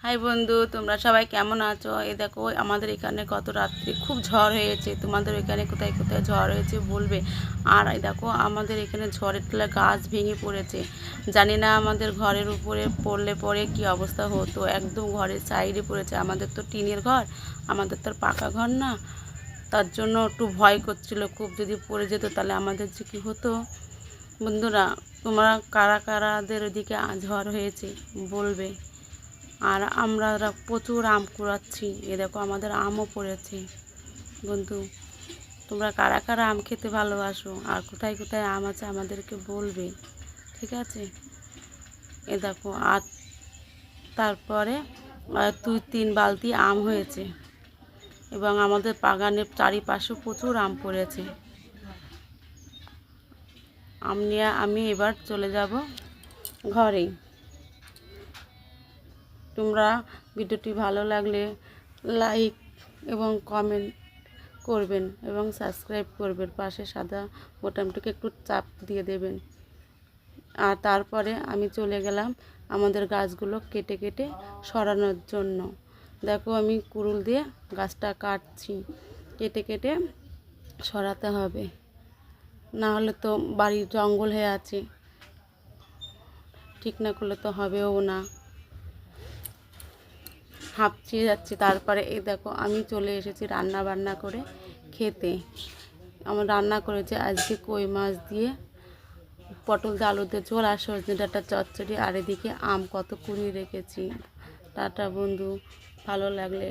High বন্ধু, তোমরা সবাই কেমন আছো? এই দেখো, আমাদের এখানে গত রাত্রে খুব ঝড় হয়েছে। তোমাদের এখানে কোথায় কোথায় ঝড় হয়েছে বলবে। আর এই দেখো, আমাদের এখানে ঝড়ের তলা গাছ ভেঙে পড়েছে। জানি না আমাদের ঘরের উপরে পড়লে পরে কি অবস্থা হতো। একদম ঘরের সাইডে পড়েছে। আমাদের তো টিনের ঘর, আমাদের তো আর পাকা ঘর না। তার জন্য একটু ভয় করছিল খুব, যদি পড়ে যেত তাহলে আমাদের যে কী হতো। বন্ধুরা, তোমরা কারা কারাদের ওদিকে ঝড় হয়েছে বলবে। আর আমরা প্রচুর আম কুড়াচ্ছি। এ দেখো, আমাদের আমও পড়েছে। বন্ধু, তোমরা কারা কারা আম খেতে ভালোবাসো আর কোথায় কোথায় আম আছে আমাদেরকে বলবে, ঠিক আছে? এ দেখো, আর তারপরে 2-3 বালতি আম হয়েছে এবং আমাদের বাগানের চারিপাশে প্রচুর আম পড়েছে। আম নিয়ে আমি এবার চলে যাব ঘরেই। তোমরা ভিডিওটি ভালো লাগলে লাইক এবং কমেন্ট করবেন এবং সাবস্ক্রাইব করবেন। পাশে সাদা বোতামটিকে একটু চাপ দিয়ে দেবেন। আর তারপরে আমি চলে গেলাম আমাদের গাছগুলো কেটে কেটে সরানোর জন্য। দেখো, আমি কুড়ুল দিয়ে গাছটা কাটছি। কেটে কেটে সরাতে হবে, না হলে তো বাড়ির জঙ্গল হয়ে আছে, ঠিক না করলে তো হবেও না। হাঁপছিয়ে যাচ্ছি। তারপরে এই দেখো, আমি চলে এসেছি রান্না বান্না করে খেতে। আমার রান্না করেছে আজকে কই মাছ দিয়ে পটল দিয়ে আলু দিয়ে ঝোল আর সজনে ডাঁটা চচ্চড়ি। আর এদিকে আম কত কুড়িয়ে রেখেছি। টাটা বন্ধু, ভালো লাগলে